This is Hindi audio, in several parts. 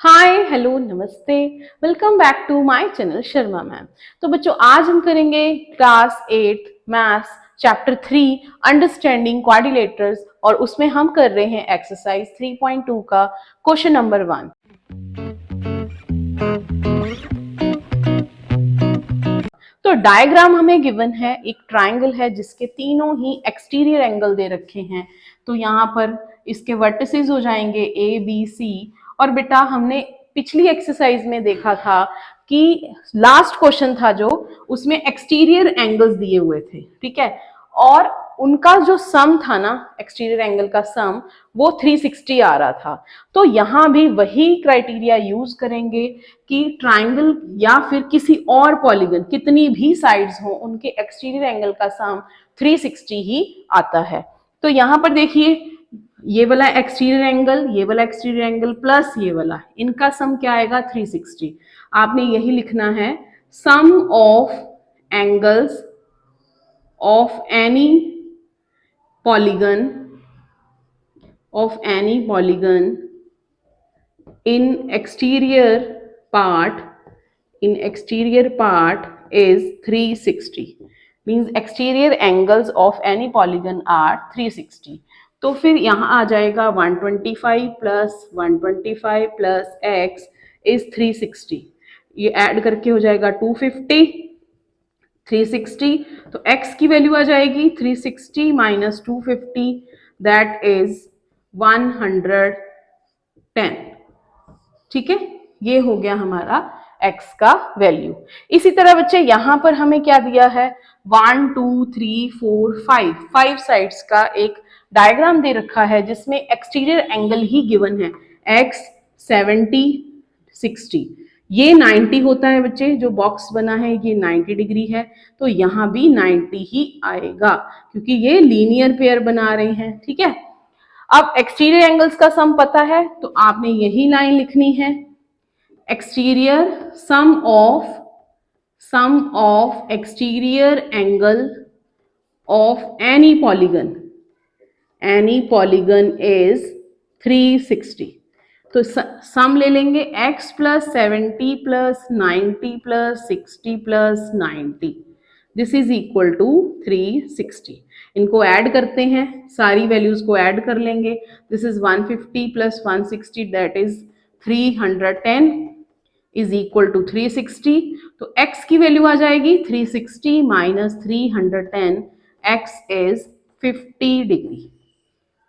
Hi hello namaste. Welcome back to my channel Sharma ma'am. तो बच्चों आज हम करेंगे class 8 maths chapter 3 understanding quadrilaterals और उसमें हम कर रहे हैं एक्सरसाइज 3.2 का क्वेश्चन नंबर 1। तो डायग्राम हमें गिवन है, एक ट्राइंगल है जिसके तीनों ही एक्सटीरियर एंगल दे रखे हैं। तो यहाँ पर इसके वर्टिसेस हो जाएंगे ए बी सी। और बेटा हमने पिछली एक्सरसाइज में देखा था कि लास्ट क्वेश्चन था जो उसमें एक्सटीरियर एंगल्स दिए हुए थे, ठीक है, और उनका जो सम था ना, एक्सटीरियर एंगल का सम वो 360 आ रहा था। तो यहां भी वही क्राइटेरिया यूज करेंगे कि ट्राइंगल या फिर किसी और पॉलीगन कितनी भी साइड्स हो उनके एक्सटीरियर एंगल का सम 360 ही आता है। तो यहां पर देखिए ये वाला एक्सटीरियर एंगल, ये वाला एक्सटीरियर एंगल प्लस ये वाला, इनका सम क्या आएगा 360। आपने यही लिखना है, sum of angles of any polygon in exterior part is 360, means exterior angles of any polygon are 360। तो फिर यहाँ आ जाएगा 125 प्लस x इज 360, ये ऐड करके हो जाएगा 250 360। तो x की वैल्यू आ जाएगी 360 माइनस 250, दैट इज 110। ठीक है, ये हो गया हमारा x का वैल्यू। इसी तरह बच्चे यहां पर हमें क्या दिया है, 1 2 3 4 5 साइड्स का एक डायग्राम दे रखा है जिसमें एक्सटीरियर एंगल ही गिवन है x 70 60। ये 90 होता है बच्चे, जो बॉक्स बना है ये 90 डिग्री है, तो यहां भी 90 ही आएगा क्योंकि ये लीनियर पेयर बना रहे हैं। ठीक है, अब एक्सटीरियर एंगल्स का सम पता है तो आपने यही लाइन लिखनी है, exterior sum of exterior angle of any polygon is 360। तो सम ले लेंगे x plus 70 plus 90 plus 60 plus 90, this is equal to 360। इनको ऐड करते हैं, सारी वैल्यूज को ऐड कर लेंगे, this is 150 plus 160 that is 310 is equal to 360। तो x की वैल्यू आ जाएगी 360 माइनस 310, x इज 50 डिग्री।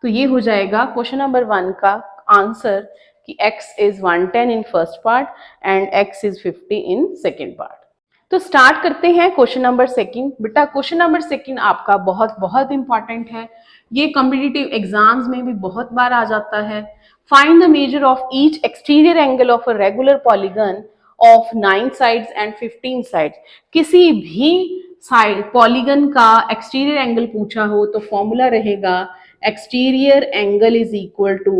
तो ये हो जाएगा क्वेश्चन नंबर 1 का आंसर कि x is 110 in first part and x is 50 in second part. तो स्टार्ट करते हैं क्वेश्चन नंबर 2। बेटा क्वेश्चन नंबर 2 आपका बहुत बहुत इंपॉर्टेंट है, ये कॉम्पिटिटिव एग्जाम्स में भी बहुत बार आ जाता है। Find the measure of each exterior angle of a regular polygon of 9 sides and 15 sides. किसी भी साइड पॉलीगन का एक्सटीरियर एंगल पूछा हो तो फॉर्मूला रहेगा exterior angle is equal to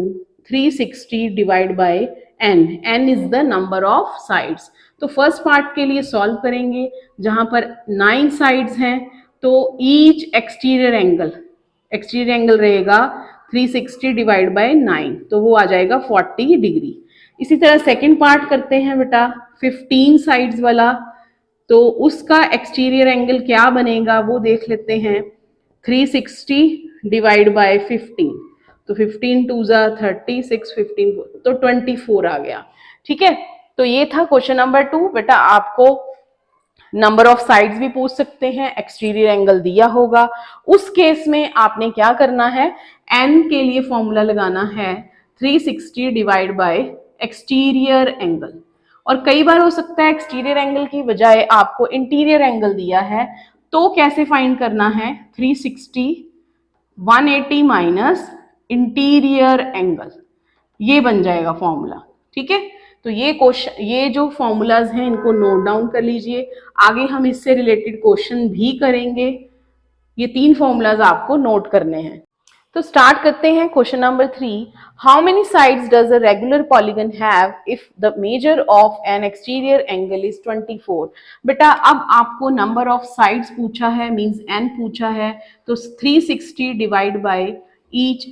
360 divide by n is the number of sides. तो फर्स्ट पार्ट के लिए सॉल्व करेंगे जहां पर 9 साइड्स हैं, तो ईच एक्सटीरियर एंगल रहेगा 360 डिवाइड बाय 9, तो वो आ जाएगा 40 डिग्री। इसी तरह सेकंड पार्ट करते हैं बेटा 15 साइड्स वाला, तो उसका एक्सटीरियर एंगल क्या बनेगा वो देख लेते हैं, 360 डिवाइड बाय 15, तो 15 टू जा 36, 15 तो 24 आ गया। ठीक है, तो ये था क्वेश्चन नंबर 2। बेटा आपको नंबर ऑफ साइड्स भी पूछ सकते हैं, एक्सटीरियर एंगल दिया होगा, उस केस में आपने क्या करना है, n के लिए फॉर्मूला लगाना है 360 डिवाइड बाय एक्सटीरियर एंगल। और कई बार हो सकता है एक्सटीरियर एंगल की बजाय आपको इंटीरियर एंगल दिया है, तो कैसे फाइंड करना है, 360 180 माइनस इंटीरियर एंगल, ये बन जाएगा फॉर्मूला। ठीक है, तो ये क्वेश्चन, ये जो फॉर्मूलाज हैं इनको नोट डाउन कर लीजिए, आगे हम इससे रिलेटेड क्वेश्चन भी करेंगे। ये 3 फॉर्मूलाज आपको नोट करने हैं। तो स्टार्ट करते हैं question number 3। How many sides does a regular polygon have if the measure of N exterior angle is 24। बेटा अब आपको नंबर ऑफ साइड्स पूछा है, मींस n पूछा है, तो 360 divide by each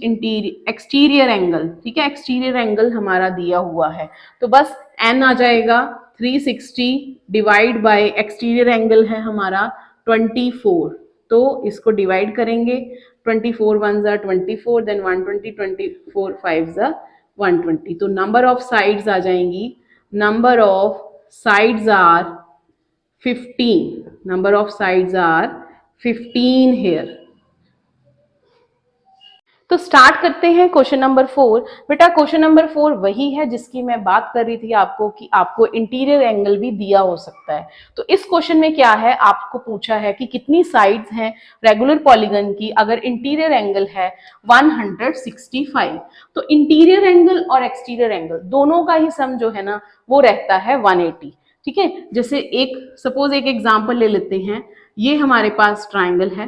exterior angle, ठीक है, एक्सटीरियर एंगल हमारा दिया हुआ है, तो बस n आ जाएगा 360 डिवाइड बाय एक्सटीरियर एंगल है हमारा 24, तो इसको डिवाइड करेंगे 24 1 ज़ा 24, देन 120, 24 5 ज़ा 120, तो नंबर ऑफ साइड्स आ जाएंगी, number of sides are 15, number of sides are 15 here। तो स्टार्ट करते हैं क्वेश्चन नंबर 4। बेटा क्वेश्चन नंबर 4 वही है जिसकी मैं बात कर रही थी आपको कि आपको इंटीरियर एंगल भी दिया हो सकता है। तो इस क्वेश्चन में क्या है, आपको पूछा है कि कितनी साइड्स हैं रेगुलर पॉलीगन की अगर इंटीरियर एंगल है 165। तो इंटीरियर एंगल और एक्सटीरियर एंगल दोनों का ही सम जो है ना वो रहता है 180, ठीक है। जैसे एक सपोज एक एग्जाम्पल ले लेते हैं, ये हमारे पास ट्राइंगल है,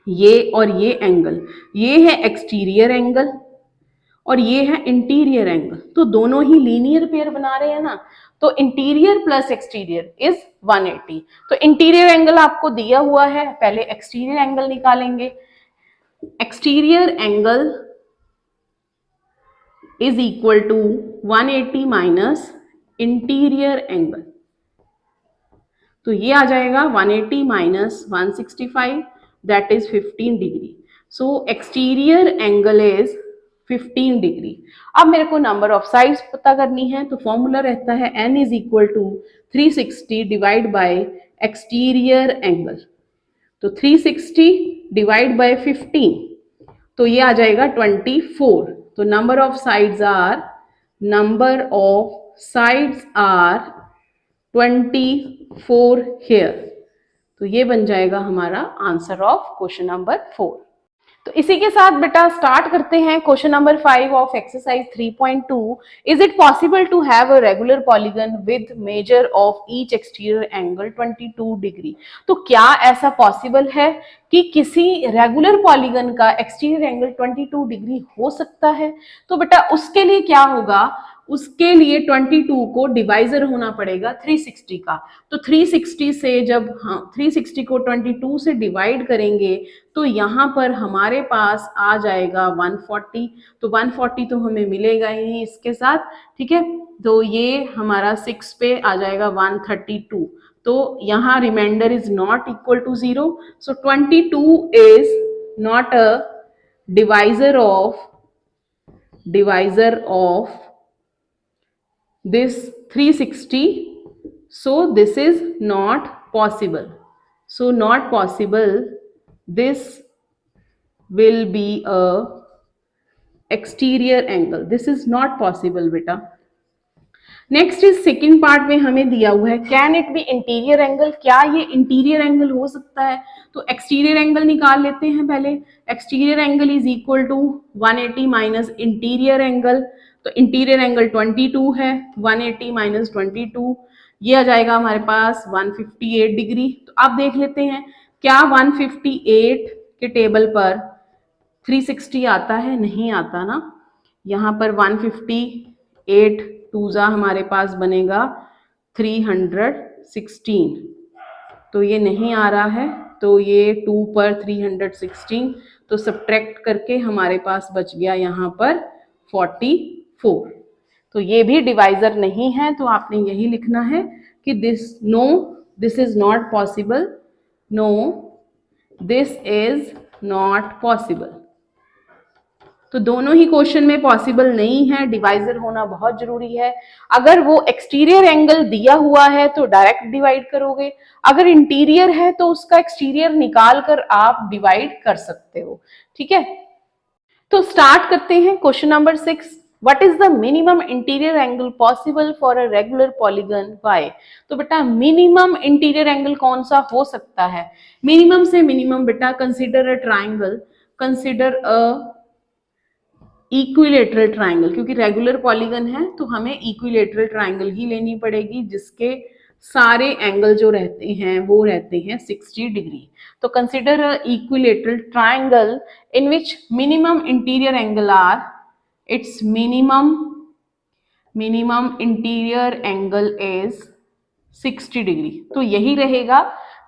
ये और ये एंगल, ये है एक्सटीरियर एंगल और ये है इंटीरियर एंगल, तो दोनों ही लीनियर पेयर बना रहे हैं ना, तो इंटीरियर प्लस एक्सटीरियर इज 180। तो इंटीरियर एंगल आपको दिया हुआ है, पहले एक्सटीरियर एंगल निकालेंगे। Exterior angle is equal to 180 minus interior angle, तो ये आ जाएगा 180 minus 165, that is 15 degree। So exterior angle is 15 degree। अब मेरे को नंबर ऑफ साइड्स पता करनी है, तो फॉर्मूला रहता है n is equal to 360 divide by exterior angle, तो 360 डिवाइड बाय 15, तो ये आ जाएगा 24। तो number of sides are 24 here, तो ये बन जाएगा हमारा आंसर ऑफ क्वेश्चन नंबर 4। तो इसी के साथ बेटा स्टार्ट करते हैं question number 5 of exercise 3.2। Is it possible to have a regular polygon with measure of each exterior angle 22 degree. तो क्या ऐसा पॉसिबल है कि किसी रेगुलर पॉलीगन का एक्सटीरियर एंगल 22 डिग्री हो सकता है? तो बेटा उसके लिए क्या होगा, उसके लिए 22 को डिवाइजर होना पड़ेगा 360 का। तो 360 से जब 360 को 22 से डिवाइड करेंगे तो यहाँ पर हमारे पास आ जाएगा 140, तो 140 तो हमें मिलेगा ही इसके साथ, ठीक है। तो ये हमारा 6 पे आ जाएगा 132, तो यहाँ remainder is not equal to 0। So 22 is not a divisor of this 360, so this is not possible, this will be a exterior angle, this is not possible बेटा। नेक्स्ट इज सेकेंड पार्ट में हमें दिया हुआ है can it be interior angle, क्या ये इंटीरियर एंगल हो सकता है? तो एक्सटीरियर एंगल निकाल लेते हैं पहले। Exterior angle is equal to 180 minus interior angle, तो इंटीरियर एंगल 22 है, 180 माइनस 22 ये आ जाएगा हमारे पास 158 डिग्री। तो आप देख लेते हैं क्या 158 के टेबल पर 360 आता है? नहीं आता ना। यहाँ पर 158 टूजा हमारे पास बनेगा 316, तो ये नहीं आ रहा है, तो ये 2 पर 316, तो सब्ट्रैक्ट करके हमारे पास बच गया यहाँ पर 44, तो ये भी डिवाइजर नहीं है। तो आपने यही लिखना है कि this is not possible, no this is not possible. तो दोनों ही क्वेश्चन में पॉसिबल नहीं है, डिवाइजर होना बहुत जरूरी है। अगर वो एक्सटीरियर एंगल दिया हुआ है तो डायरेक्ट डिवाइड करोगे, अगर इंटीरियर है तो उसका एक्सटीरियर निकाल कर आप डिवाइड कर सकते हो, ठीक है। तो स्टार्ट करते हैं question number 6। What is the minimum interior angle possible for a regular polygon why. तो बेटा मिनिमम इंटीरियर एंगल कौन सा हो सकता है? मिनिमम से मिनिमम बेटा consider a triangle, consider a equilateral triangle, क्योंकि रेगुलर पॉलीगन है तो हमें इक्विलेटरल ट्राइंगल ही लेनी पड़ेगी जिसके सारे एंगल जो रहते हैं वो रहते हैं 60 डिग्री। तो consider a equilateral triangle in which minimum interior angle are its minimum interior angle is 60 degree. तो यही रहेगा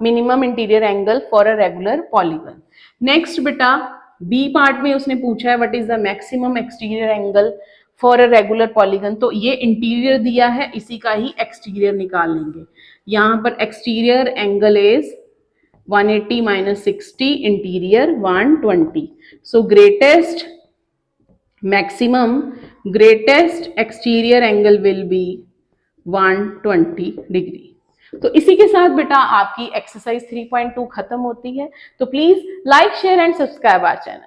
minimum interior angle for a regular polygon. Next बेटा बी पार्ट में उसने पूछा है what is the maximum exterior angle for a regular polygon, तो ये इंटीरियर दिया है, इसी का ही एक्सटीरियर निकाल लेंगे। यहाँ पर exterior angle is 180 minus 60, interior 120. So greatest exterior angle will be 120 degree. तो इसी के साथ बेटा आपकी एक्सरसाइज 3.2 खत्म होती है। तो please like share and subscribe our channel.